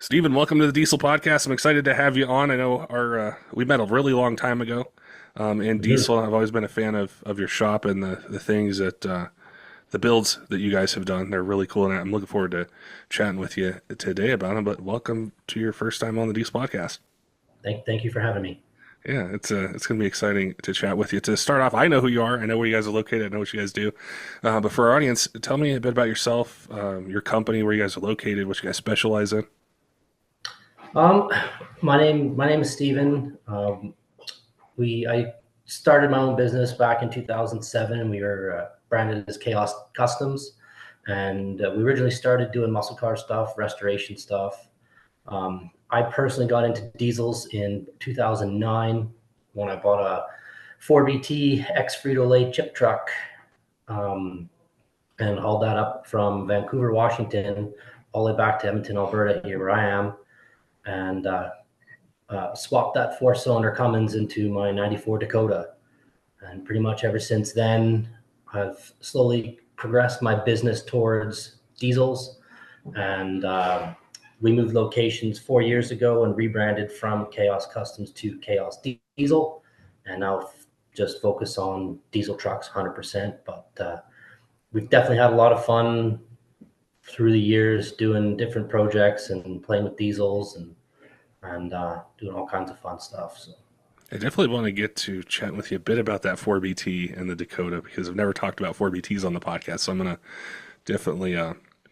Stephen, welcome to the Diesel Podcast. I'm excited to have you on. I know we met a really long time ago, and Mhm. Diesel. I've always been a fan of your shop and the things that the builds that you guys have done. They're really cool, and I'm looking forward to chatting with you today about them. But welcome to your first time on the Diesel Podcast. Thank you for having me. Yeah, it's going to be exciting to chat with you. To start off, I know who you are. I know where you guys are located. I know what you guys do. But for our audience, tell me a bit about yourself, your company, where you guys are located, what you guys specialize in. Um, my name is Steven. I started my own business back in 2007, and we were branded as Khaos Customs. And we originally started doing muscle car stuff, restoration stuff. I personally got into diesels in 2009 when I bought a 4BT X Frito-Lay chip truck, um, and hauled that up from Vancouver, Washington, all the way back to Edmonton, Alberta, here where I am, and swapped that four-cylinder Cummins into my 94 Dakota. And pretty much ever since then, I've slowly progressed my business towards diesels. And we moved locations 4 years ago and rebranded from Khaos Customs to Khaos Diesel. And now just focus on diesel trucks 100%. But we've definitely had a lot of fun through the years doing different projects and playing with diesels and doing all kinds of fun stuff. So I definitely want to get to chatting with you a bit about that 4BT and the Dakota because I've never talked about 4BTs on the podcast. So I'm going to definitely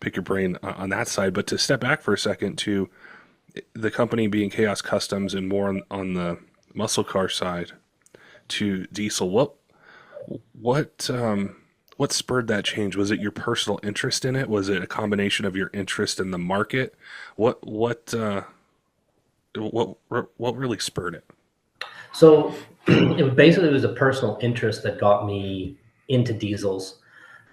pick your brain on that side. But to step back for a second to the company being Khaos Customs and more on the muscle car side to diesel, what spurred that change? Was it your personal interest in it? Was it a combination of your interest in the market? What what uh, what really spurred it? so it was a personal interest that got me into diesels.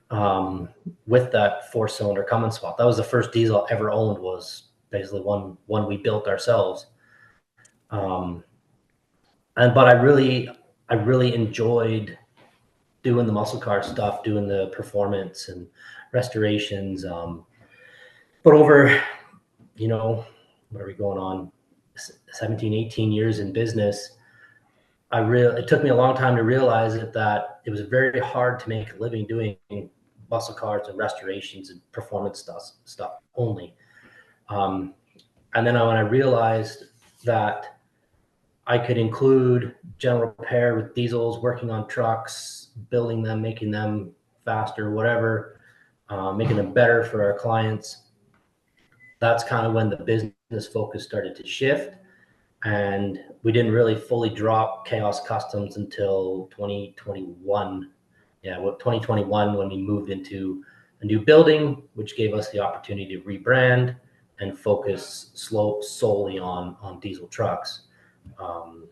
With that four-cylinder Cummins swap, that was the first diesel I ever owned. Was basically one we built ourselves. Um, and but I really enjoyed doing the muscle car stuff, doing the performance and restorations. But over, you know, what are we going on? 17, 18 years in business, it took me a long time to realize that it was very hard to make a living doing muscle cars and restorations and performance stuff only. Um, and then when I realized that I could include general repair with diesels, working on trucks, building them, making them faster, whatever, making them better for our clients. That's kind of when the business focus started to shift. And we didn't really fully drop Khaos Customs until 2021. Yeah, 2021 when we moved into a new building, which gave us the opportunity to rebrand and focus solely on diesel trucks. Um,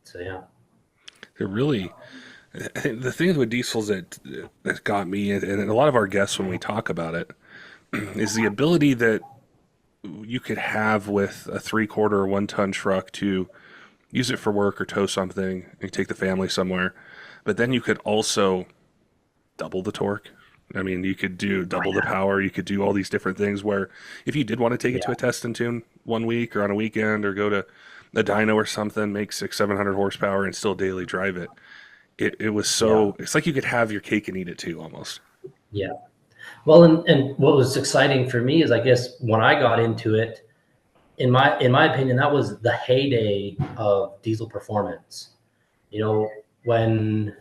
so yeah. It really I think the things with diesels that got me, and a lot of our guests when we talk about it, is the ability that you could have with a 3/4 or 1 ton truck to use it for work or tow something and take the family somewhere. But then you could also double the torque. I mean, you could do Oh double the yeah. power. You could do all these different things where if you did want to take it to Yeah. a test and tune 1 week or on a weekend or go to a dyno or something, make 700 horsepower and still daily drive it. It was Yeah. so, it's like you could have your cake and eat it too almost. Yeah. Well, and what was exciting for me is, I guess, when I got into it, in my opinion, that was the heyday of diesel performance. You know, when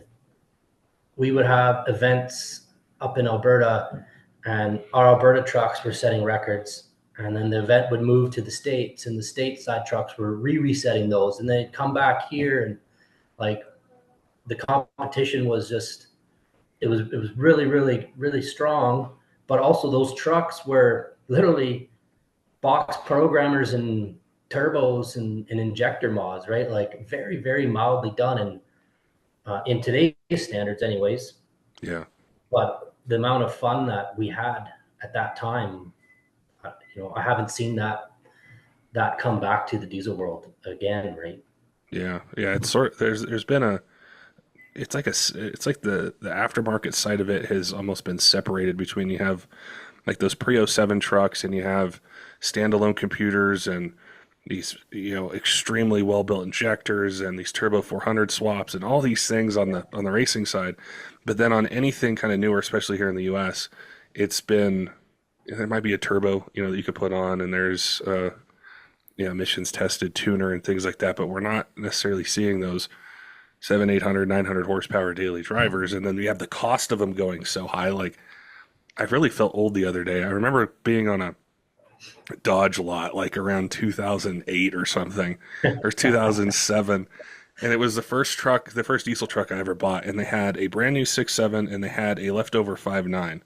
we would have events up in Alberta, and our Alberta trucks were setting records. And then the event would move to the States, and the stateside trucks were resetting those. And they'd come back here, and like the competition was just, it was really, really, really strong. But also, those trucks were literally box programmers and turbos and injector mods, right? Like very, very mildly done, and in today's standards, anyways. Yeah. But the amount of fun that we had at that time, I haven't seen that come back to the diesel world again, right? Yeah. Yeah. It's sort there's been it's like the aftermarket side of it has almost been separated between you have like those pre-07 trucks, and you have standalone computers and these, extremely well-built injectors and these turbo 400 swaps and all these things on the racing side. But then on anything kind of newer, especially here in the US, it's been there might be a turbo, that you could put on, and there's emissions tested tuner and things like that, but we're not necessarily seeing those 800, 900 horsepower daily drivers. And then we have the cost of them going so high. Like, I really felt old the other day. I remember being on a Dodge lot like around 2008 or something, or 2007. And it was the first diesel truck I ever bought. And they had a brand new 6.7 and they had a leftover 5.9.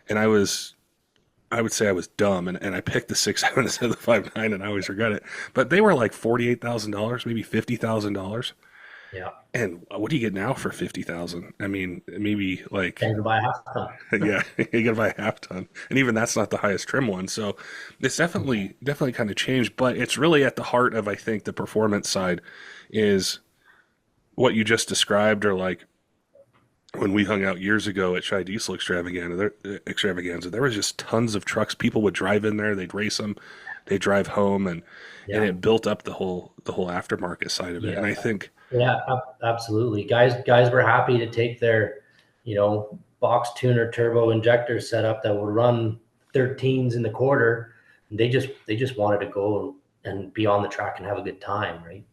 And I would say I was dumb, and I picked the 6.7 instead of the 5.9, and I always regret it. But they were like $48,000, maybe $50,000. Yeah. And what do you get now for 50,000? I mean, maybe like Can buy a half ton. yeah, you gotta buy a half ton, and even that's not the highest trim one. So it's definitely kind of changed, but it's really at the heart of, I think, the performance side is what you just described, or like when we hung out years ago at Shy Diesel Extravaganza, there was just tons of trucks. People would drive in there, they'd race them, they'd drive home, and it built up the whole aftermarket side of it. Yeah. And I think Absolutely. Guys were happy to take their, box tuner turbo injector setup that would run 13s in the quarter. And they just wanted to go and be on the track and have a good time, right?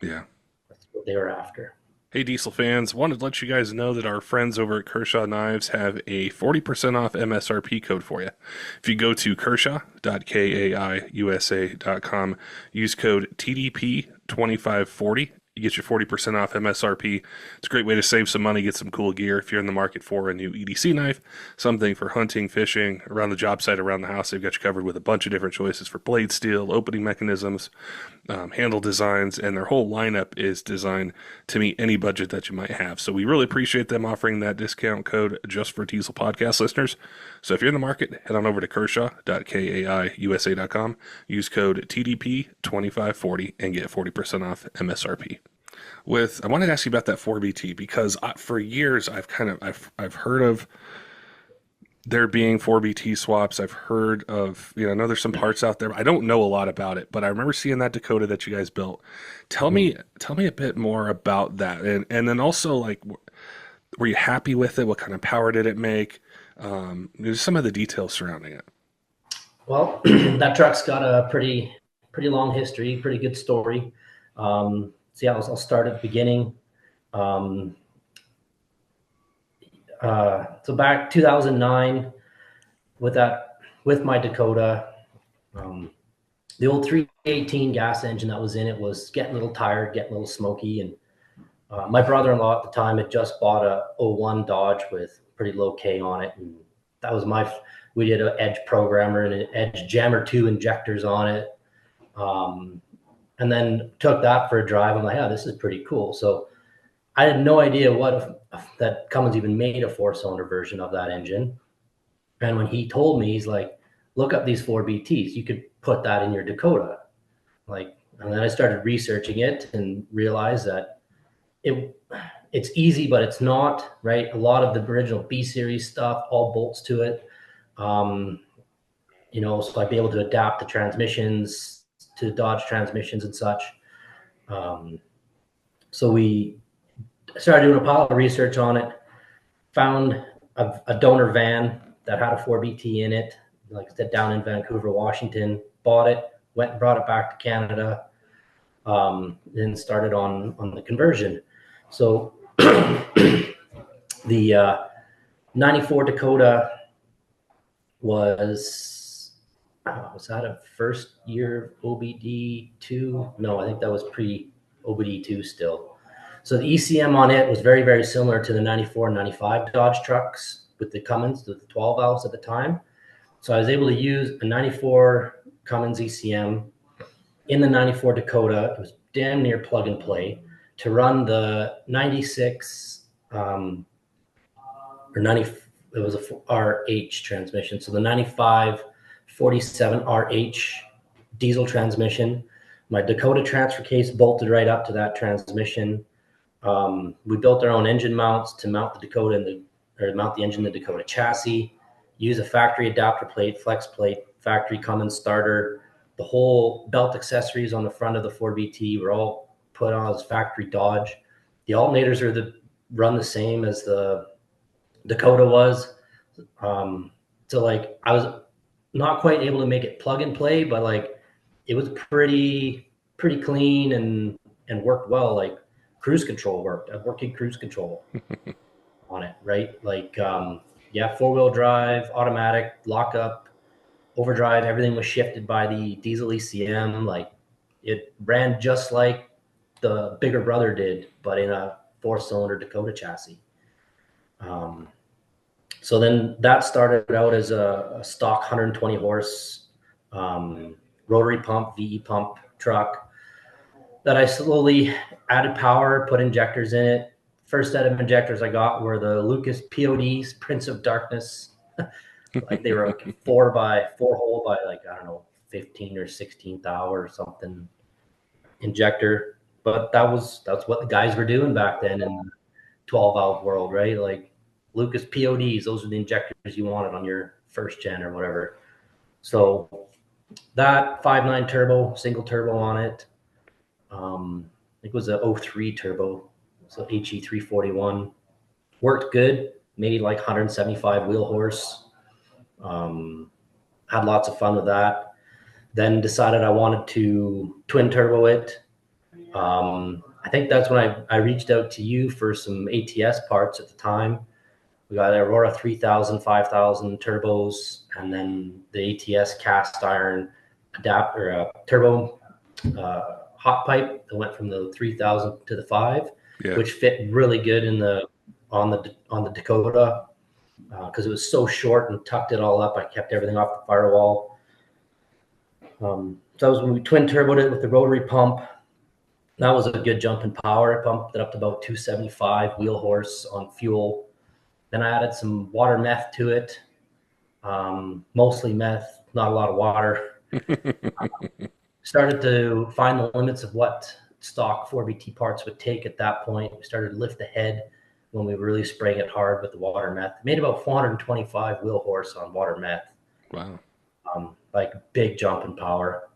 yeah. That's what they were after. Hey, Diesel fans, wanted to let you guys know that our friends over at Kershaw Knives have a 40% off MSRP code for you. If you go to kershaw.kaiusa.com, use code TDP2540, you get your 40% off MSRP. It's a great way to save some money, get some cool gear if you're in the market for a new EDC knife, something for hunting, fishing, around the job site, around the house. They've got you covered with a bunch of different choices for blade steel, opening mechanisms, handle designs, and their whole lineup is designed to meet any budget that you might have. So we really appreciate them offering that discount code just for Diesel Podcast listeners. So if you're in the market, head on over to kershaw.kaiusa.com, use code TDP2540, and get 40% off MSRP. I wanted to ask you about that 4BT because for years I've heard of there being 4BT swaps. I've heard of, I know there's some parts out there. I don't know a lot about it, but I remember seeing that Dakota that you guys built. Tell me a bit more about that. And then also, like, were you happy with it? What kind of power did it make? There's some of the details surrounding it. Well, that truck's got a pretty long history, pretty good story. So yeah, I'll start at the beginning. So back 2009 with my Dakota, the old 318 gas engine that was in it was getting a little tired, getting a little smoky. And my brother-in-law at the time had just bought a '01 Dodge with pretty low K on it. And that was we did an Edge programmer and an Edge Jammer 2 injectors on it. And then took that for a drive. I'm like, oh, this is pretty cool. So I had no idea that Cummins even made a 4-cylinder version of that engine. And when he told me, he's like, look up these 4BTs. You could put that in your Dakota. And then I started researching it and realized that it's easy, but it's not, right? A lot of the original B series stuff, all bolts to it. So I'd be able to adapt the transmissions to Dodge transmissions and such. So we started doing a pile of research on it, found a donor van that had a 4BT in it, like I said, down in Vancouver, Washington, bought it, went and brought it back to Canada, then started on the conversion. So the 94 Dakota was that a first year OBD2? No, I think that was pre-OBD2 still. So the ECM on it was very, very similar to the 94 and 95 Dodge trucks with the Cummins, with the 12 valves at the time. So I was able to use a 94 Cummins ECM in the 94 Dakota. It was damn near plug and play to run the 96 or 90. It was a RH transmission. So the 95 47 RH diesel transmission. My Dakota transfer case bolted right up to that transmission. We built our own engine mounts to mount the Dakota mount the engine in the Dakota chassis. use a factory adapter plate, flex plate, factory Cummins starter. The whole belt accessories on the front of the 4BT were all put on as factory Dodge. The alternators run the same as the Dakota was. So like I was not quite able to make it plug and play, but like it was pretty clean and worked well. Like cruise control worked. I worked in cruise control on it, right? Like yeah, 4-wheel drive, automatic, lockup, overdrive, everything was shifted by the diesel ECM. Like it ran just like the bigger brother did, but in a 4-cylinder Dakota chassis. So then that started out as a stock 120 horse rotary pump, VE pump truck that I slowly added power, put injectors in it. First set of injectors I got were the Lucas PODs, Prince of Darkness. Like they were like 4 hole by like, I don't know, 15 or 16th hour or something injector. But that's what the guys were doing back then in the 12 valve world, right? Like Lucas PODs, those are the injectors you wanted on your first gen or whatever. So that 5.9 turbo, single turbo on it. I think it was a 03 turbo, so HE 341. Worked good, made like 175 wheel horse. Had lots of fun with that. Then decided I wanted to twin turbo it. I think that's when I reached out to you for some ATS parts at the time. We got Aurora 3000, 5000 turbos, and then the ATS cast iron adapter turbo hot pipe that went from the 3000 to the 5, Yeah. which fit really good on the Dakota because it was so short and tucked it all up. I kept everything off the firewall. So that was when we twin turboed it with the rotary pump. That was a good jump in power. It pumped it up to about 275 wheel horse on fuel. Then I added some water meth to it, mostly meth, not a lot of water. Started to find the limits of what stock 4BT parts would take at that point. We started to lift the head when we were really spraying it hard with the water meth. Made about 425 wheel horse on water meth. Wow. Like big jump in power.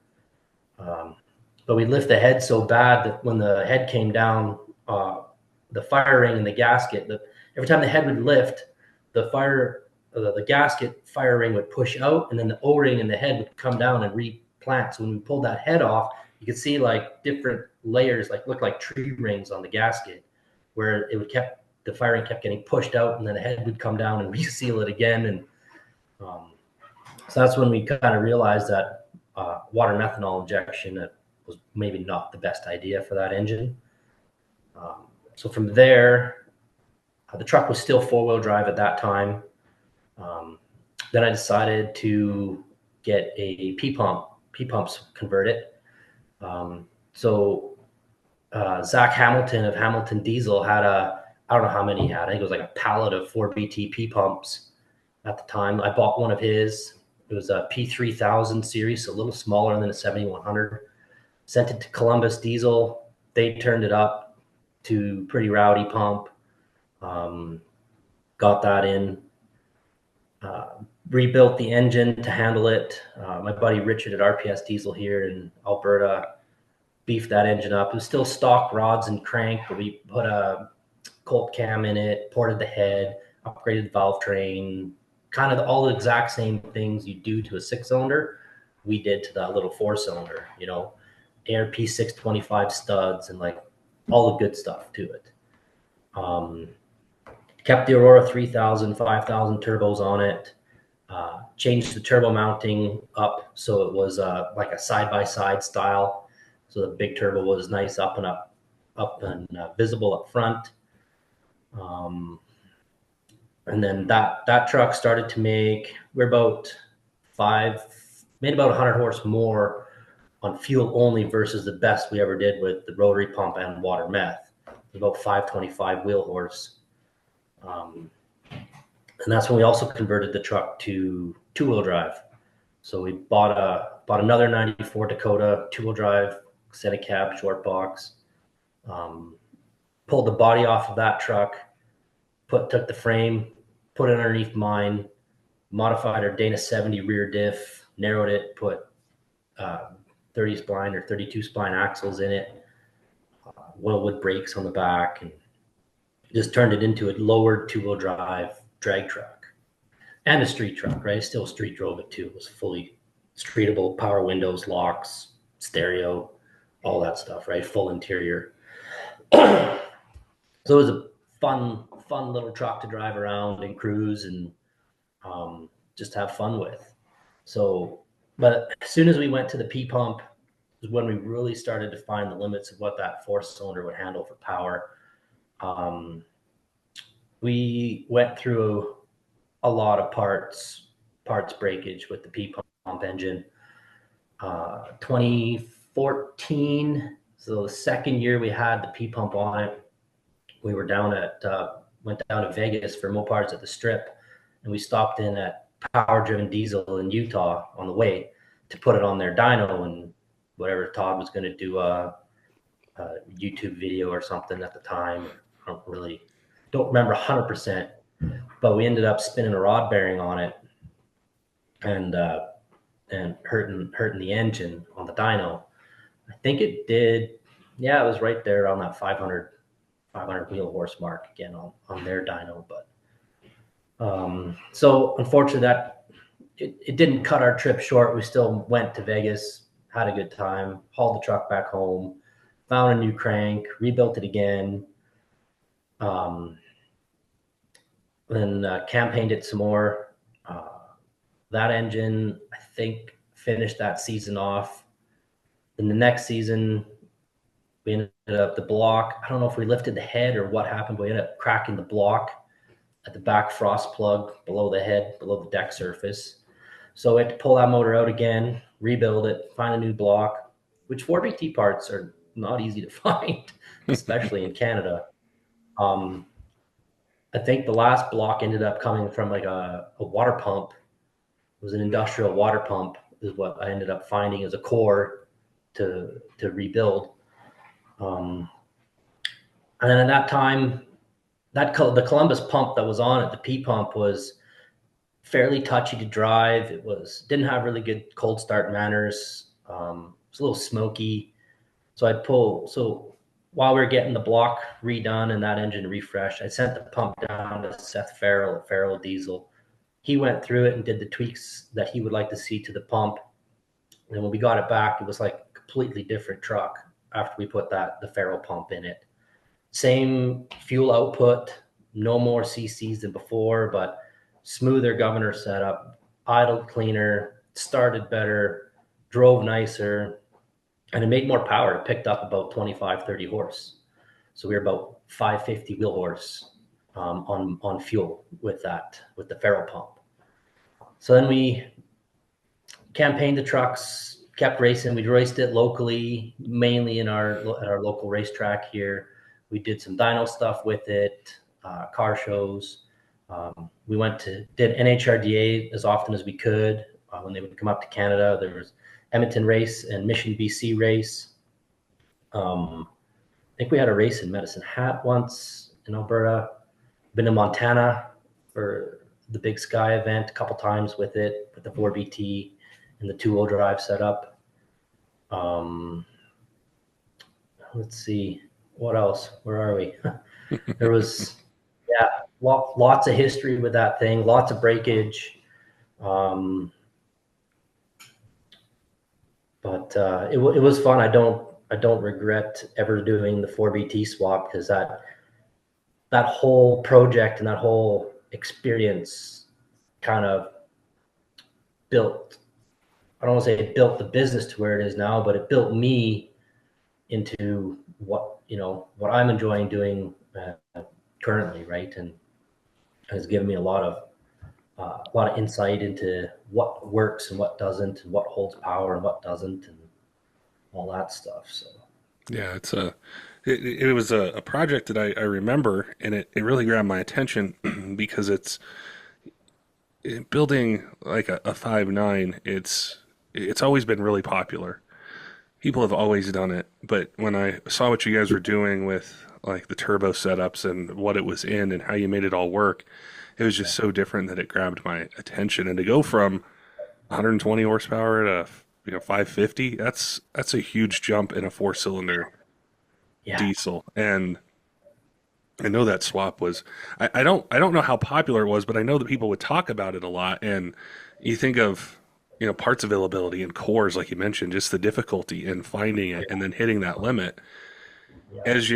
But we lift the head so bad that when the head came down, the fire ring and the gasket, every time the head would lift, the gasket fire ring would push out, and then the O-ring and the head would come down and replant. So when we pulled that head off, you could see like different layers, like look like tree rings on the gasket, where the fire ring kept getting pushed out, and then the head would come down and reseal it again. And so that's when we kind of realized that water methanol injection was maybe not the best idea for that engine. So from there, the truck was still 4-wheel drive at that time. Then I decided to get a P-pumps converted. So Zach Hamilton of Hamilton Diesel had I don't know how many he had. I think it was like a pallet of 4BT P-pumps at the time. I bought one of his. It was a P3000 series, so a little smaller than a 7100. Sent it to Columbus Diesel. They turned it up to pretty rowdy pump. Got that in. Rebuilt the engine to handle it. My buddy Richard at RPS Diesel here in Alberta beefed that engine up. It was still stock rods and crank, but we put a Colt cam in it, ported the head, upgraded the valve train, kind of all the exact same things you do to a 6-cylinder, we did to that little 4-cylinder, ARP 625 studs and like all the good stuff to it. Kept the Aurora 3000, 5000 turbos on it. Changed the turbo mounting up so it was like a side-by-side style. So the big turbo was nice up and visible up front. And then that truck started to made about 100 horse more on fuel only versus the best we ever did with the rotary pump and water meth. About 525 wheel horse. And that's when we also converted the truck to 2-wheel drive. So we bought another 94 Dakota 2-wheel drive, set a cab, short box, pulled the body off of that truck, took the frame, put it underneath mine, modified our Dana 70 rear diff, narrowed it, put 30 spline or 32 spline axles in it, Wellwood brakes on the back, and just turned it into a lowered two-wheel drive drag truck and a street truck, right? Still street drove it too. It was fully streetable, power windows, locks, stereo, all that stuff, right? Full interior. So it was a fun little truck to drive around and cruise and just have fun with. So, but as soon as we went to the P pump, was when we really started to find the limits of what that four-cylinder would handle for power. We went through a lot of parts breakage with the P pump engine. 2014, so the second year we had the P pump on it, we were went down to Vegas for Mopars at the Strip, and we stopped in at Power Driven Diesel in Utah on the way to put it on their dyno, and whatever Todd was going to do a YouTube video or something at the time. I don't remember 100%, but we ended up spinning a rod bearing on it and hurting the engine on the dyno. I think it did. Yeah, it was right there on that 500 wheel horse mark again on their dyno. But so unfortunately that it didn't cut our trip short. We still went to Vegas, had a good time, hauled the truck back home, found a new crank, rebuilt it again, then campaigned it some more. That engine, I think, finished that season off. In the next season, we ended up the block. I don't know if we lifted the head or what happened, but we ended up cracking the block at the back frost plug below the head, below the deck surface. So we had to pull that motor out again, rebuild it, find a new block, which 4BT parts are not easy to find, especially in Canada. I think the last block ended up coming from like a water pump. It was an industrial water pump is what I ended up finding as a core to rebuild. And then at that time, the Columbus pump that was on it, the P pump, was fairly touchy to drive. It didn't have really good cold start manners. It was a little smoky. So while we were getting the block redone and that engine refreshed, I sent the pump down to Seth Farrell at Farrell Diesel. He went through it and did the tweaks that he would like to see to the pump. And when we got it back, it was like a completely different truck after we put the Farrell pump in it. Same fuel output, no more CCs than before, but smoother governor setup, idled cleaner, started better, drove nicer, and it made more power. It picked up about 25, 30 horse. So we were about 550 wheel horse on fuel with the Farrell pump. So then we campaigned the trucks, kept racing. We raced it locally, mainly at our local racetrack here. We did some dyno stuff with it, car shows. We did NHRDA as often as we could. When they would come up to Canada, there was Edmonton race and Mission, BC race. I think we had a race in Medicine Hat once in Alberta. Been to Montana for the Big Sky event a couple times with the 4BT and the two-wheel drive setup. Let's see, what else? Where are we? There was, lots of history with that thing, lots of breakage. But it was fun. I don't regret ever doing the 4BT swap, because that whole project and that whole experience kind of built, I don't want to say it built the business to where it is now, but it built me into what I'm enjoying doing currently, right? And has given me a lot of insight into what works and what doesn't, and what holds power and what doesn't, and all that stuff. So Yeah, it was a project that I remember, and it really grabbed my attention because building like a 5.9. It's always been really popular. People have always done it, but when I saw what you guys were doing with like the turbo setups and what it was in and how you made it all work, it was just so different that it grabbed my attention. And to go from 120 horsepower to 550, that's a huge jump in a four-cylinder Yeah. diesel. And I know that swap was I don't know how popular it was, but I know that people would talk about it a lot. And you think of parts availability and cores, like you mentioned, just the difficulty in finding it and then hitting that limit. Yeah. As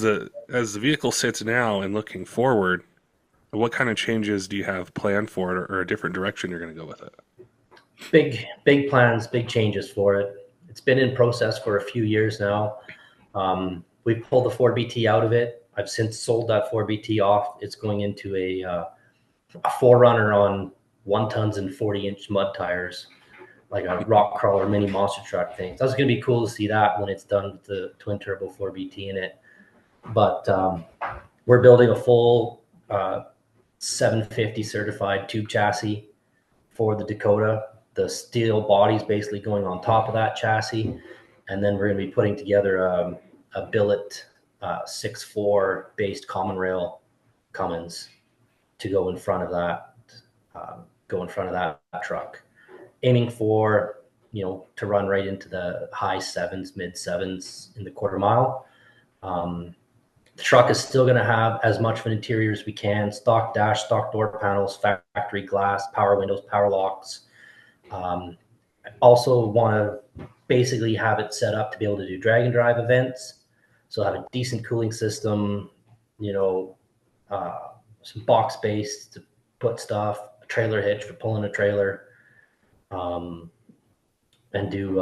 the vehicle sits now and looking forward, what kind of changes do you have planned for it, or a different direction you're going to go with it? Big plans, big changes for it. It's been in process for a few years now. We pulled the 4BT out of it. I've since sold that 4BT off. It's going into a forerunner on 1 tons and 40-inch mud tires, like a rock crawler mini monster truck thing. That's going to be cool to see that when it's done with the twin turbo 4BT in it. But we're building a full 750 certified tube chassis for the Dakota. The steel body's basically going on top of that chassis, and then we're going to be putting together a billet 6.4 based common rail Cummins to go in front of that truck, aiming for to run right into the high sevens, mid sevens in the quarter mile. The truck is still going to have as much of an interior as we can: stock dash, stock door panels, factory glass, power windows, power locks. I also want to basically have it set up to be able to do drag and drive events. So have a decent cooling system, some box space to put stuff, a trailer hitch for pulling a trailer, and do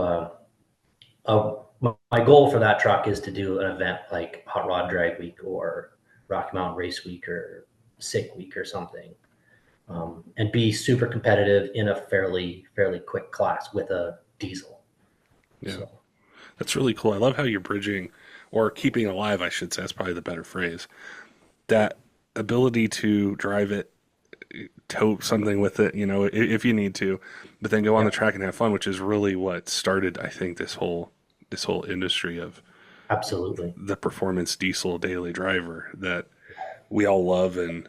my goal for that truck is to do an event like Hot Rod Drag Week or Rocky Mountain Race Week or Sick Week or something, and be super competitive in a fairly quick class with a diesel. Yeah, So, that's really cool. I love how you're bridging, or keeping alive, I should say. That's probably the better phrase. That ability to drive it, tow something with it, if you need to, but then go on yeah, the track and have fun, which is really what started, I think, this whole industry of absolutely. the performance diesel daily driver that we all love and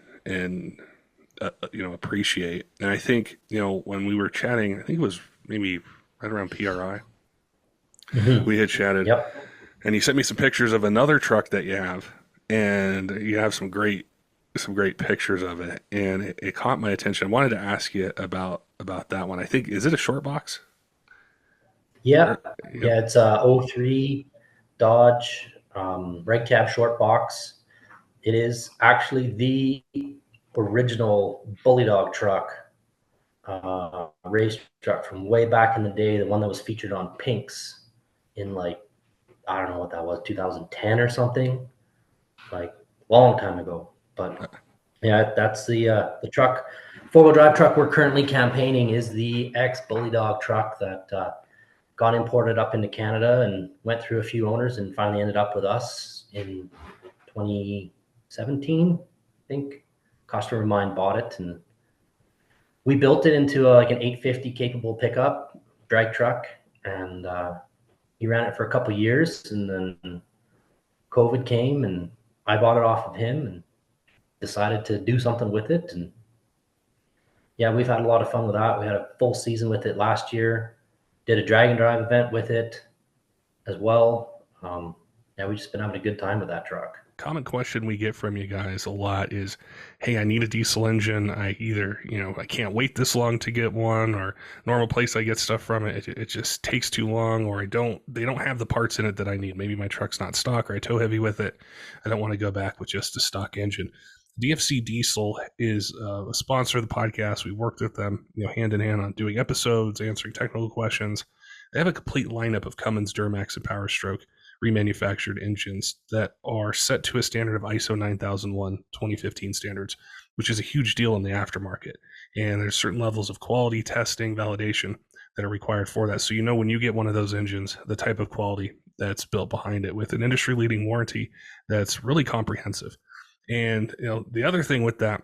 appreciate. And I think when we were chatting, I think it was maybe right around PRI, Mm-hmm. we had chatted, Yep. and you sent me some pictures of another truck that you have, and you have some great pictures of it, and it caught my attention. I wanted to ask you about that one. I think, is it a short box? Yeah. Or, yep. Yeah. It's a '03 Dodge red cab short box. It is actually the original Bully Dog truck, race truck from way back in the day, the one that was featured on Pinks in, like, I don't know what that was, 2010 or something, like long time ago. But yeah, that's the truck, 4-wheel drive truck we're currently campaigning is the ex Bully Dog truck that got imported up into Canada and went through a few owners and finally ended up with us in 2017, I think. Customer of mine bought it, and we built it into like an 850 capable pickup drag truck, and he ran it for a couple years, and then COVID came, and I bought it off of him and decided to do something with it. And yeah, we've had a lot of fun with that. We had a full season with it last year. Did a drag and drive event with it as well. Yeah, we've just been having a good time with that truck. Common question we get from you guys a lot is, hey, I need a diesel engine. I either, I can't wait this long to get one, or normal place I get stuff from it just takes too long, or they don't have the parts in it that I need. Maybe my truck's not stock, or I tow heavy with it. I don't want to go back with just a stock engine. DFC Diesel is a sponsor of the podcast. We worked with them, hand in hand on doing episodes, answering technical questions. They have a complete lineup of Cummins, Duramax, and Power Stroke remanufactured engines that are set to a standard of ISO 9001 2015 standards, which is a huge deal in the aftermarket. And there's certain levels of quality testing, validation that are required for that. So when you get one of those engines, the type of quality that's built behind it, with an industry-leading warranty that's really comprehensive. And the other thing with that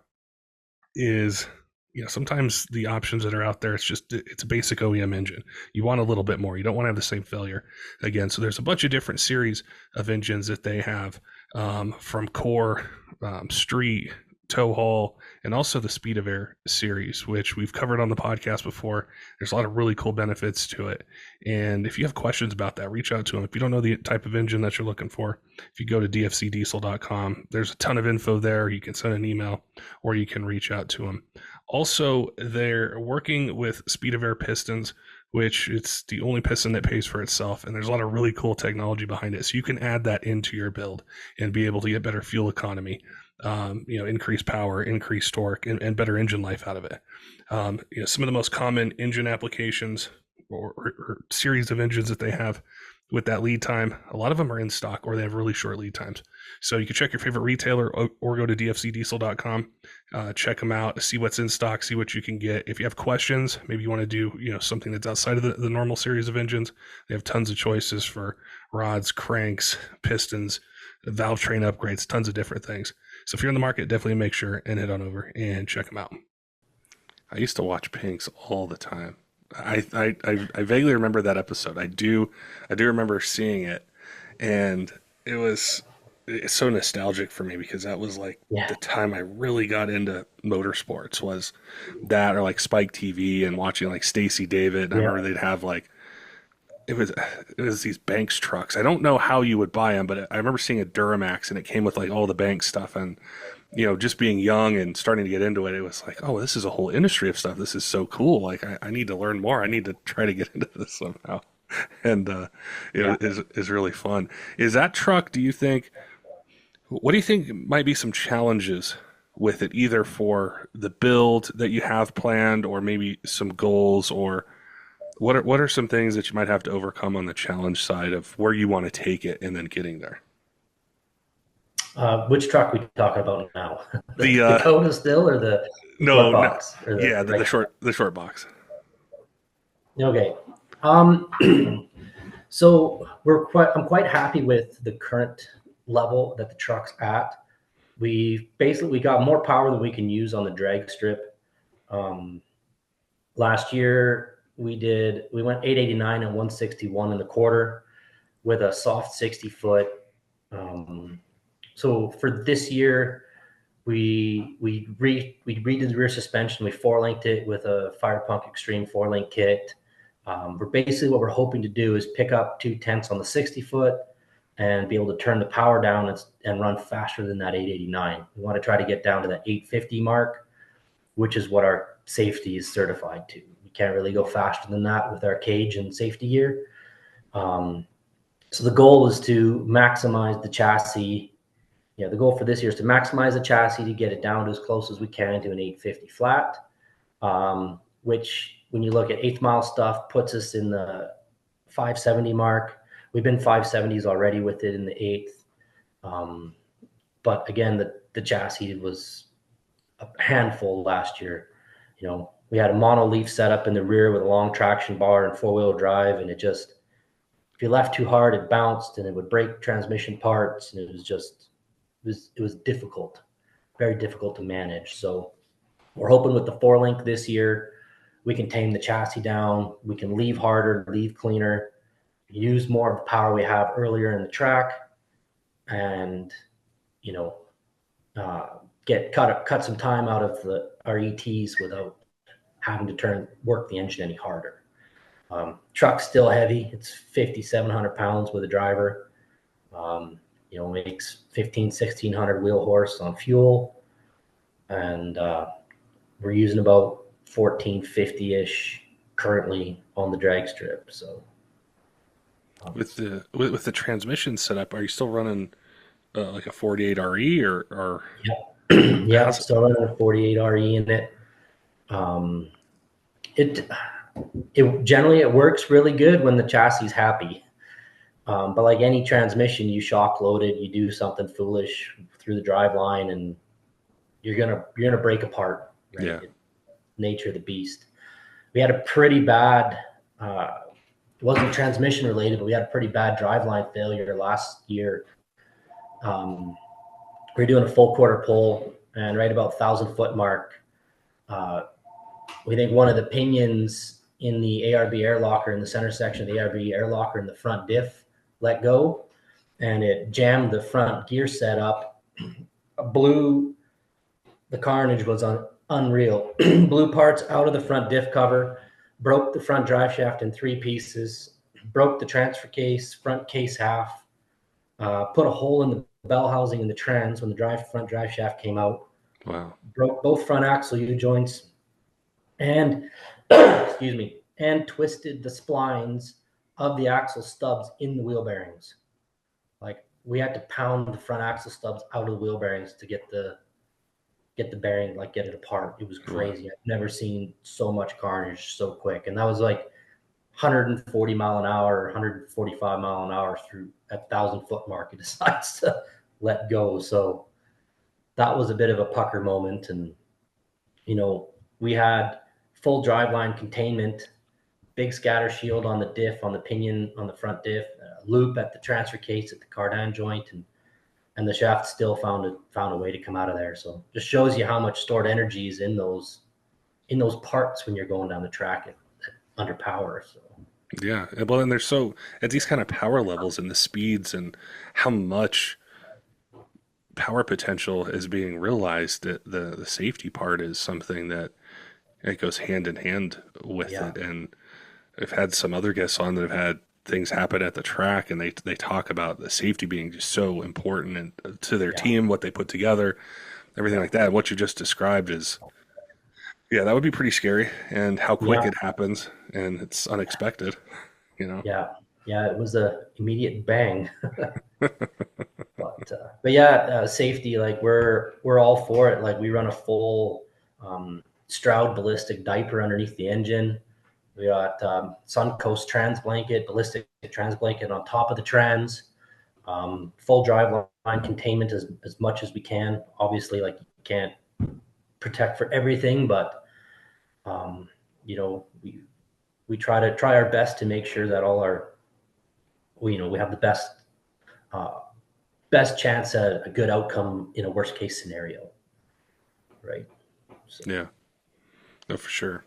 is, sometimes the options that are out there, it's a basic OEM engine. You want a little bit more. You don't want to have the same failure again. So there's a bunch of different series of engines that they have, from core, street, tow haul, and also the Speed of Air series, which we've covered on the podcast before. There's a lot of really cool benefits to it. And if you have questions about that, reach out to them. If you don't know the type of engine that you're looking for, if you go to dfcdiesel.com, there's a ton of info there. You can send an email or you can reach out to them. Also, they're working with Speed of Air pistons, which it's the only piston that pays for itself. And there's a lot of really cool technology behind it. So you can add that into your build and be able to get better fuel economy, increase power, increase torque, and better engine life out of it. Some of the most common engine applications or series of engines that they have with that lead time, a lot of them are in stock or they have really short lead times. So you can check your favorite retailer or go to dfcdiesel.com, check them out, see what's in stock, see what you can get. If you have questions, maybe you want to do something that's outside of the normal series of engines, they have tons of choices for rods, cranks, pistons, valve train upgrades, tons of different things. So if you're in the market, definitely make sure and head on over and check them out. I used to watch Pinks all the time. I vaguely remember that episode. I do remember seeing it, and it's so nostalgic for me because that was like Yeah. the time I really got into motorsports, was that or like Spike TV and watching like Stacy David. And I Yeah. remember they'd have like it was these Banks trucks. I don't know how you would buy them, but I remember seeing a Duramax and it came with like all the Banks stuff. And just being young and starting to get into it, it was like, oh, this is a whole industry of stuff. This is so cool. Like I need to learn more. I need to try to get into this somehow. And Yeah. is really fun. Is that truck? What do you think might be some challenges with it, either for the build that you have planned, or maybe some goals, or what are some things that you might have to overcome on the challenge side of where you want to take it and then getting there? Which truck we talking about now? The The Dakota still, or the short no, no, box, or yeah, the the regular? short box. Okay. Um, so I'm quite happy with the current level that the truck's at. We got more power than we can use on the drag strip. Um, Last year we went 889 and 161 in the quarter with a soft 60 foot. So for this year, we redid the rear suspension. We four linked it with a Fire Punk Extreme 4-link kit. What we're hoping to do is pick up 2/10 on the 60 foot and be able to turn the power down and run faster than that 889. We want to try to get down to that 850 mark, which is what our safety is certified to. We can't really go faster than that with our cage and safety gear. So the goal is to maximize the chassis. The goal for this year is to maximize the chassis to get it down to as close as we can to an 850 flat, which when you look at 8th mile stuff puts us in the 570 mark. We've been 570s already with it in the 8th. But again, the chassis was a handful last year. We had a mono-leaf setup in the rear with a long traction bar and 4-wheel drive, and if you left too hard, it bounced and it would break transmission parts, and it was difficult, very difficult to manage. So we're hoping with the 4-link this year, we can tame the chassis down. We can leave harder, leave cleaner, use more of the power we have earlier in the track, and cut some time out of our ETs without having to work the engine any harder. Truck's still heavy. It's 5,700 pounds with a driver. Makes 1,600 wheel horse on fuel, and we're using about 1,450-ish currently on the drag strip. So With the transmission setup, are you still running like a 48 RE or yeah, how's it? still running a 48 RE in it. It generally it works really good when the chassis is happy. But like any transmission, you shock load it, you do something foolish through the drive line, and you're gonna break apart. Right? Yeah. Nature of the beast. We had a pretty bad. It wasn't transmission related, but we had a pretty bad driveline failure last year. We were doing a full quarter pull, and right about 1,000-foot mark, we think one of the pinions in the ARB air locker in the center section of the ARB air locker in the front diff let go, and it jammed the front gear setup, blew the carnage was unreal. Blew parts out of the front diff cover, broke the front drive shaft in 3 pieces, broke the transfer case, front case half, put a hole in the bell housing in the trans when the front drive shaft came out, Wow. broke both front axle U joints, and excuse me, and twisted the splines of the axle stubs in the wheel bearings. Like we had to pound the front axle stubs out of the wheel bearings to get the bearing, like get it apart. It was Wow. crazy. I've never seen so much carnage so quick. And that was like 140 mile an hour, 145 mile an hour through at 1,000 foot mark. It decides to let go. So that was a bit of a pucker moment. And, we had full driveline containment, big scatter shield on the diff, on the pinion, on the front diff, loop at the transfer case at the cardan joint, and the shaft still found a way to come out of there. So just shows you how much stored energy is in those parts when you're going down the track under power. So Yeah. Well, and there's so at these kind of power levels and the speeds and how much power potential is being realized, that the safety part is something that it goes hand in hand with yeah, it. And I've had some other guests on that have had things happen at the track, and they talk about the safety being just so important and to their yeah, team, what they put together, everything yeah, like that. What you just described is, yeah, that would be pretty scary, and how quick yeah, it happens, and it's unexpected, you know? yeah, yeah. It was a immediate bang. But yeah, safety. Like we're all for it. Like we run a full Stroud ballistic diaper underneath the engine. We got Suncoast trans blanket, ballistic trans blanket on top of the trans. Full drive line containment as much as we can. Obviously, like you can't protect for everything, but um, we try our best to make sure that all our we have the uh, best chance at a good outcome in a worst case scenario, right? So Yeah, no, for sure.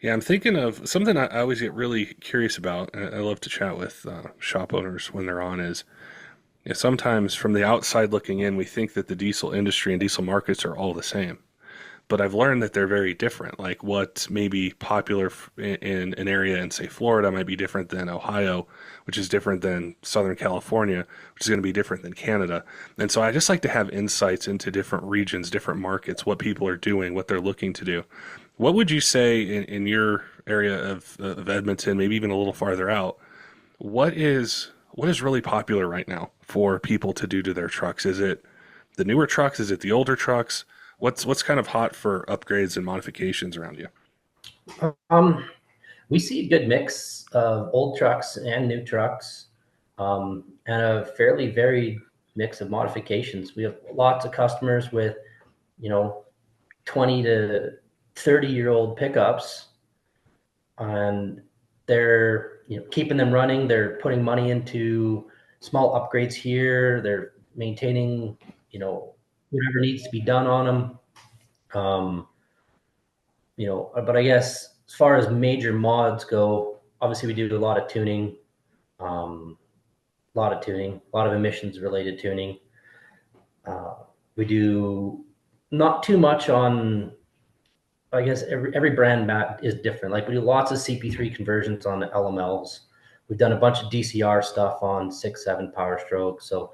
Yeah, I'm thinking of something I always get really curious about, and I love to chat with shop owners when they're on, is, yeah, sometimes from the outside looking in, we think that the diesel industry and diesel markets are all the same. But I've learned that they're very different. Like what may be popular in an area in, say, Florida might be different than Ohio, which is different than Southern California, which is going to be different than Canada. And so I just like to have insights into different regions, different markets, what people are doing, what they're looking to do. What would you say in your area of Edmonton, maybe even a little farther out? What is really popular right now for people to do to their trucks? Is it the newer trucks? Is it the older trucks? What's kind of hot for upgrades and modifications around you? um, we see a good mix of old trucks and new trucks, and a fairly varied mix of modifications. We have lots of customers with, you know, 20 to 30-year-old pickups, and they're keeping them running. They're putting money into small upgrades here. They're maintaining, whatever needs to be done on them. Um, but I guess as far as major mods go, obviously we do a lot of tuning, um, a lot of emissions related tuning. Uh, we do not too much on, I guess every brand mat is different. Like we do lots of CP3 conversions on the LMLs. We've done a bunch of DCR stuff on 6.7 Power Stroke. So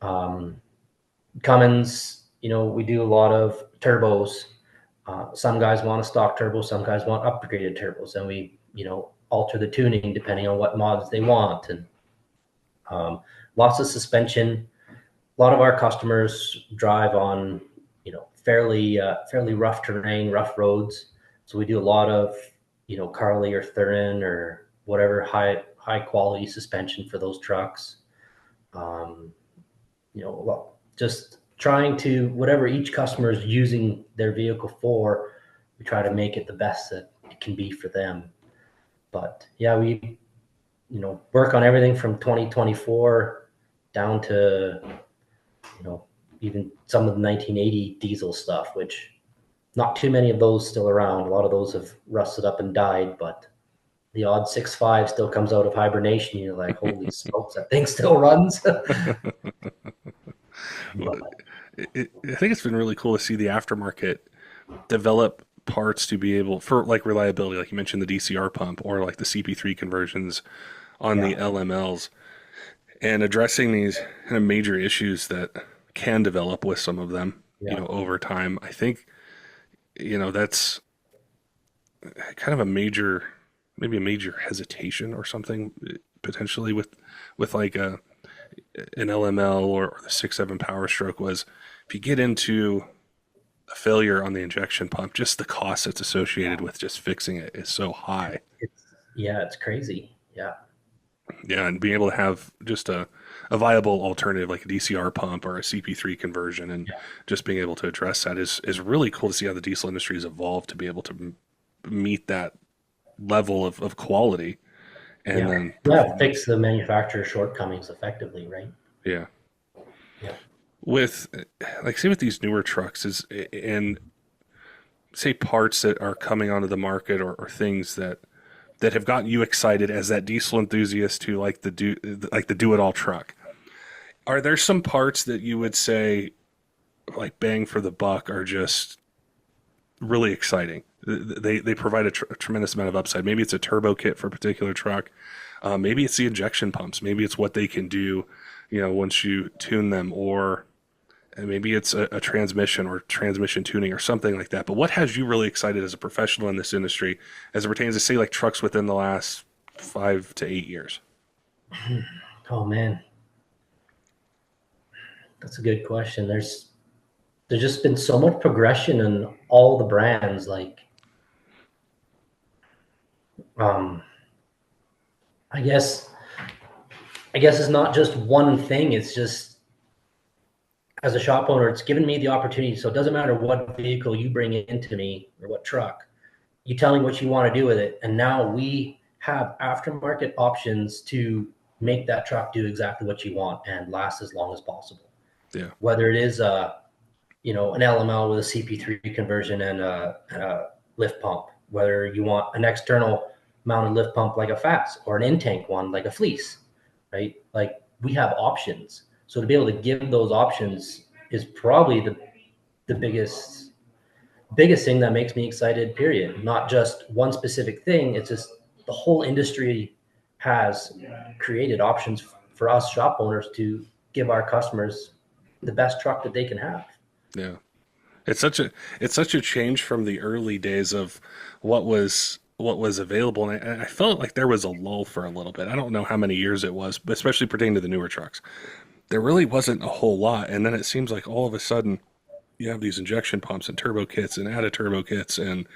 um, Cummins, we do a lot of turbos. Some guys want a stock turbo, some guys want upgraded turbos, and we, alter the tuning depending on what mods they want. And um, lots of suspension. A lot of our customers drive on, fairly rough terrain, rough roads. So we do a lot of, Carly or Thurin or whatever high quality suspension for those trucks. Um, just trying to whatever each customer is using their vehicle for, we try to make it the best that it can be for them. But yeah, we work on everything from 2024 down to even some of the 1980 diesel stuff, which not too many of those still around. A lot of those have rusted up and died, but the odd 6.5 still comes out of hibernation. You're like, holy smokes, that thing still runs. But, I think it's been really cool to see the aftermarket develop parts to be able for like reliability, like you mentioned the DCR pump or like the CP3 conversions on Yeah, the LMLs, and addressing these kind of major issues that can develop with some of them, yeah, over time. I think, that's kind of a major, maybe a major hesitation or something potentially with like an LML or the 6.7 Power Stroke was if you get into a failure on the injection pump, just the cost that's associated with just fixing it is so high. it's crazy. Yeah, Yeah, and being able to have just a viable alternative like a DCR pump or a CP3 conversion and yeah, just being able to address that is really cool to see how the diesel industry has evolved to be able to meet that level of quality and yeah, then yeah. Fix performance. the manufacturer shortcomings effectively, right? Yeah. Yeah, With like say with these newer trucks is and say parts that are coming onto the market or things that have gotten you excited as that diesel enthusiast who like the do it all truck. Are there some parts that you would say like bang for the buck are just really exciting? They provide a tremendous amount of upside. Maybe it's a turbo kit for a particular truck. Maybe it's the injection pumps. Maybe it's what they can do, once you tune them, or maybe it's a transmission or transmission tuning or something like that. But what has you really excited as a professional in this industry as it pertains to say like trucks within the last 5 to 8 years? oh man, that's a good question. There's just been so much progression in all the brands. Like, um, I guess, I guess it's not just one thing. It's just as a shop owner, it's given me the opportunity. So it doesn't matter what vehicle you bring into me or what truck. You tell me what you want to do with it, and now we have aftermarket options to make that truck do exactly what you want and last as long as possible. Yeah, Whether it is an LML with a CP3 conversion and a lift pump, whether you want an external mounted lift pump like a Fass or an in-tank one like a Fleece, right? Like we have options. So to be able to give those options is probably the biggest thing that makes me excited, period. Not just one specific thing. It's just the whole industry has created options for us shop owners to give our customers the best truck that they can have. yeah. It's such a it's such a change from the early days of what was available, and I felt like there was a lull for a little bit. I don't know how many years it was, but especially pertaining to the newer trucks, there really wasn't a whole lot. And then it seems like all of a sudden you have these injection pumps and turbo kits and added turbo kits and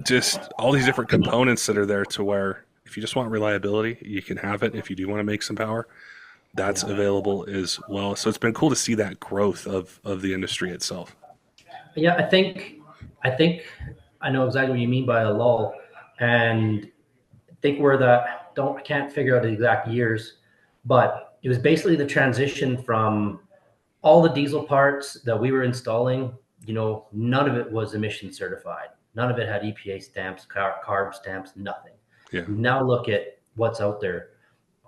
just all these different components that are there to where if you just want reliability, you can have it. If you do want to make some power, that's Yeah. available as well. So it's been cool to see that growth of the industry itself. Yeah, I think I know exactly what you mean by a lull, and I think where that don't I can't figure out the exact years, but it was basically the transition from all the diesel parts that we were installing. None of it was emission certified. None of it had EPA stamps, carb stamps, nothing. Yeah. Now look at what's out there.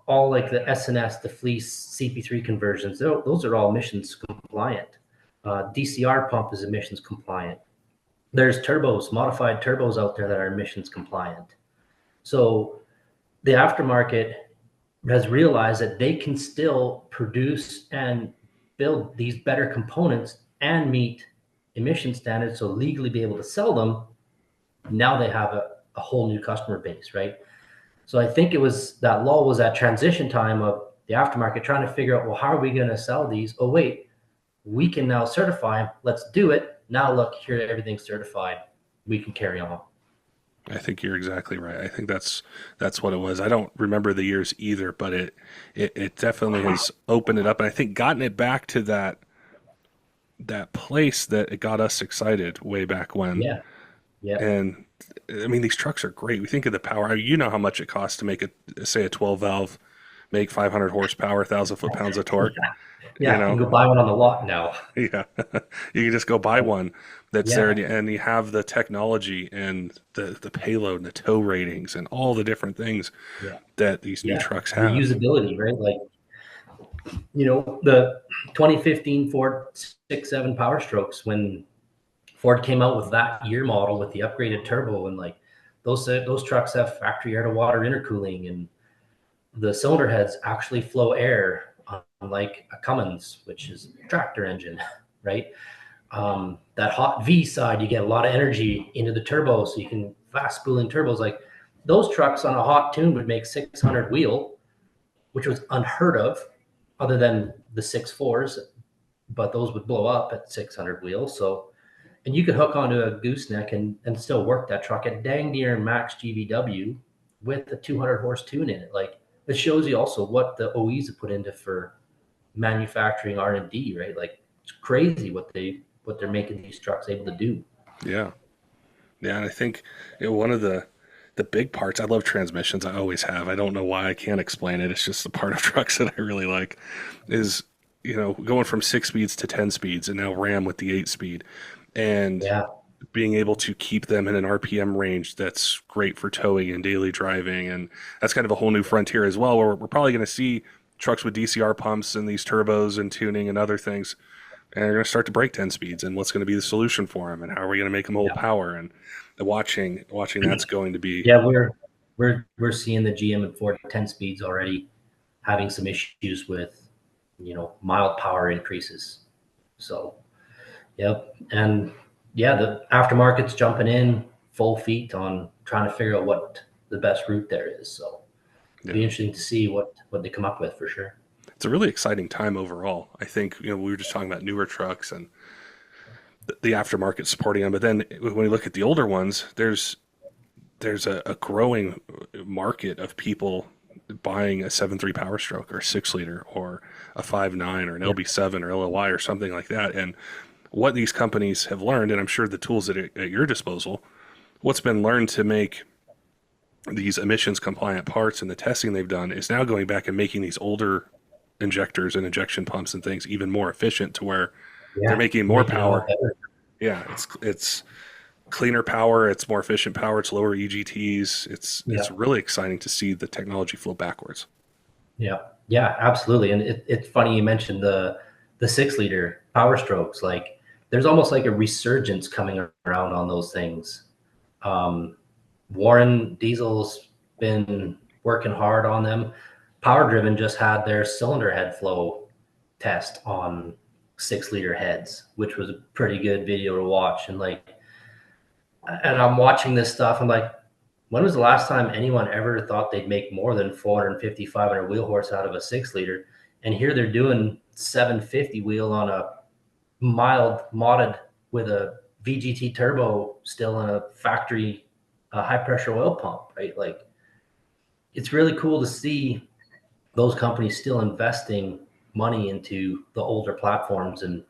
All like the SNS, the Fleece, CP3 conversions, those are all emissions compliant. DCR pump is emissions compliant. There's turbos, modified turbos out there that are emissions compliant. So the aftermarket has realized that they can still produce and build these better components and meet emission standards, so legally be able to sell them. Now they have a whole new customer base, right? So I think it was that lull was that transition time of the aftermarket trying to figure out, well, how are we going to sell these? Oh, wait, we can now certify them. Let's do it. Now look, here everything's certified. We can carry on. I think you're exactly right. I think that's what it was. I don't remember the years either, but it definitely has opened it up, and I think gotten it back to that place that it got us excited way back when. Yeah. Yeah. And I mean, these trucks are great. We think of the power. You know how much it costs to make say a 12 valve, make 500 horsepower, 1,000 foot-pounds of torque. You Yeah. You know, can go buy one on the lot now. yeah, you can just go buy one that's there, Yeah. and you have the technology and the payload and the tow ratings and all the different things Yeah. that these new Yeah. trucks And the have. usability, right? Like The 2015 Ford 6.7 Power Strokes, when Ford came out with that year model with the upgraded turbo, and like those trucks have factory air to water intercooling, and the cylinder heads actually flow air, unlike a Cummins, which is a tractor engine, right? That hot V side, you get a lot of energy into the turbo, so you can fast spooling turbos. Like those trucks on a hot tune would make 600 wheel, which was unheard of, other than the 6.4s, but those would blow up at 600 wheels. So, and you could hook onto a gooseneck and still work that truck at dang near max GVW with a 200 horse tune in it. Like it shows you also what the OEs have put into for manufacturing R&D, right? Like it's crazy what they're making these trucks able to do. Yeah. Yeah, and I think one of the big parts, I love transmissions. I always have. I don't know why. I can't explain it. It's just the part of trucks that I really like is, going from 6 speeds to 10 speeds and now Ram with the 8 speed and Yeah. being able to keep them in an RPM range that's great for towing and daily driving. And that's kind of a whole new frontier as well, where we're probably going to see trucks with DCR pumps and these turbos and tuning and other things. And they're going to start to break 10 speeds. And what's going to be the solution for them? And how are we going to make them hold Yeah. power? And watching that's going to be, Yeah. We're seeing the GM and Ford 10 speeds already having some issues with, mild power increases. So, yep. And yeah, the aftermarket's jumping in full feet on trying to figure out what the best route there is. So it'll be yeah. interesting to see what they come up with for sure. It's a really exciting time overall. I think, we were just talking about newer trucks and the aftermarket supporting them. But then when we look at the older ones, there's a growing market of people buying a 7.3 Power Stroke or a 6 liter or a 5.9 or an Yeah. LB7 or LLY or something like that. And what these companies have learned, and I'm sure the tools that are at your disposal, what's been learned to make these emissions compliant parts and the testing they've done is now going back and making these older injectors and injection pumps and things even more efficient to where they're Yeah. making more Making it all power. better. Yeah, it's cleaner power, it's more efficient power, it's lower EGTs. It's Yeah. really exciting to see the technology flow backwards. Yeah. Yeah, absolutely. And it's funny you mentioned the 6 liter Power Strokes. Like there's almost like a resurgence coming around on those things. Um, Warren Diesel's been working hard on them. Power Driven just had their cylinder head flow test on 6 liter heads, which was a pretty good video to watch. And I'm watching this stuff. I'm like, when was the last time anyone ever thought they'd make more than 450, 500 wheel horse out of a 6 liter? And here they're doing 750 wheel on a mild modded with a VGT turbo still in a factory high pressure oil pump, right? Like it's really cool to see those companies still investing money into the older platforms and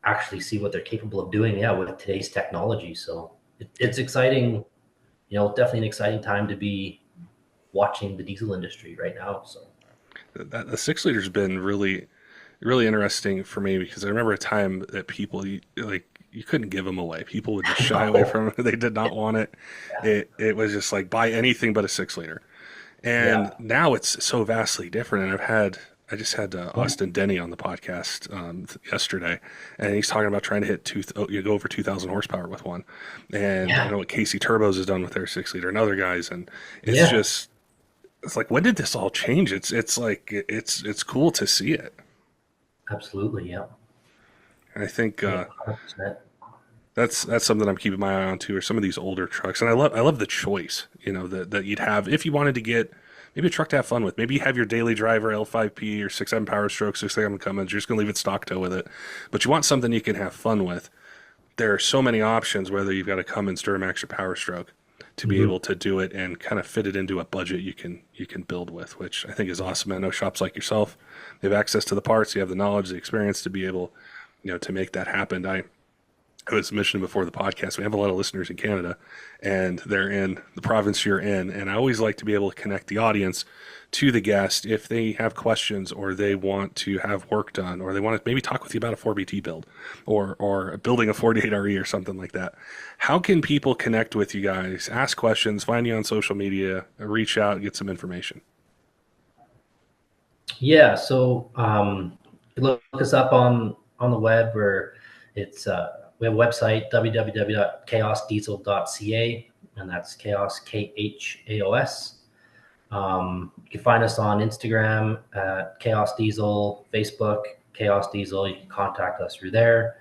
actually see what they're capable of doing. Yeah, with today's technology. So it's exciting. Definitely an exciting time to be watching the diesel industry right now. So That the 6 liter's been really interesting for me because I remember a time that people like you couldn't give them away. People would just shy away from it. They did not want it. It was just like buy anything but a 6 liter. And yeah, now it's so vastly different. And I just had yeah, Austin Denny on the podcast yesterday, and he's talking about trying to hit you go over 2,000 horsepower with one. And I yeah, know what Casey Turbos has done with their 6 liter and other guys, and it's yeah, just it's like when did this all change? It's like it's cool to see it. absolutely, yeah, And I think yeah, 100%. that's something I'm keeping my eye on too. Are some of these older trucks, and I love the choice. That you'd have if you wanted to get maybe a truck to have fun with. Maybe you have your daily driver L5P or 6.7 Power Stroke, 6.7 Cummins. You're just gonna leave it stock tow with it, but you want something you can have fun with. There are so many options. Whether you've got a Cummins, Duramax, or Power Stroke, to be Hmm. able to do it and kind of fit it into a budget you can build with, which I think is awesome. I know shops like yourself, they have access to the parts, you have the knowledge, the experience to be able, to make that happen. I was mentioning before the podcast, we have a lot of listeners in Canada, and they're in the province you're in. And I always like to be able to connect the audience to the guest if they have questions or they want to have work done or they want to maybe talk with you about a 4BT build or building a 48RE or something like that. How can people connect with you guys, ask questions, find you on social media, reach out, get some information? Yeah, so look us up on the web. Where it's we have a website www.chaosdiesel.ca, and that's chaos Khaos. You can find us on Instagram at Chaos Diesel, Facebook Chaos Diesel. You can contact us through there.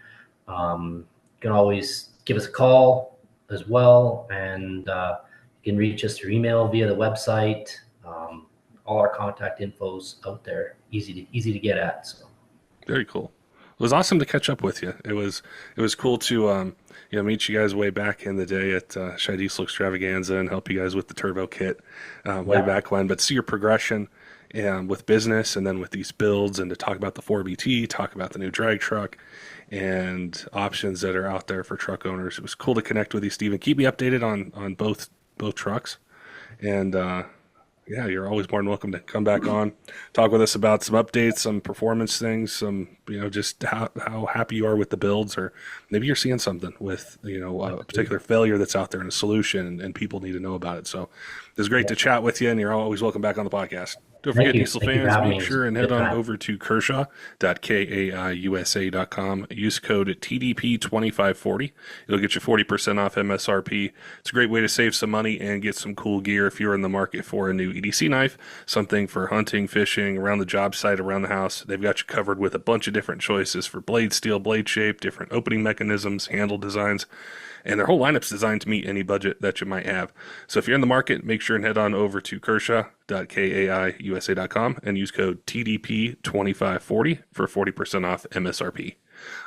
You can always give us a call as well, and you can reach us through email via the website. All our contact info's out there, easy to get at. So Very cool. It was awesome to catch up with you. It was cool to meet you guys way back in the day at Shy Diesel Extravaganza and help you guys with the turbo kit way yeah, back when. But see your progression with business and then with these builds, and to talk about the 4BT, talk about the new drag truck and options that are out there for truck owners. It was cool to connect with you, Stephen. Keep me updated on both trucks, and yeah, you're always more than welcome to come back on, talk with us about some updates, some performance things, some, just how happy you are with the builds, or maybe you're seeing something with, a particular failure that's out there and a solution, and people need to know about it. So it was great to chat with you, and you're always welcome back on the podcast. Don't forget, Diesel thank you for fans, having make me. It was sure and a head good on time. over to Kershaw.kaiusa.com. Use code TDP2540. It'll get you 40% off MSRP. It's a great way to save some money and get some cool gear if you're in the market for a new EDC knife, something for hunting, fishing, around the job site, around the house. They've got you covered with a bunch of different choices for blade steel, blade shape, different opening mechanisms, handle designs, and their whole lineup's designed to meet any budget that you might have. So if you're in the market, make sure and head on over to Kershaw.kaiusa.com and use code TDP2540 for 40% off MSRP.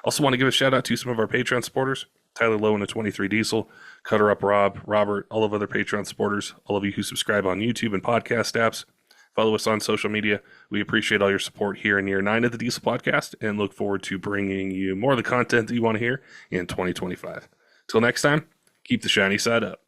Also want to give a shout out to some of our Patreon supporters: Tyler Lowe and a 23 Diesel, Cutter Up Rob, Robert, all of other Patreon supporters, all of you who subscribe on YouTube and podcast apps. Follow us on social media. We appreciate all your support here in year 9 of the Diesel Podcast, and look forward to bringing you more of the content that you want to hear in 2025. Till next time, keep the shiny side up.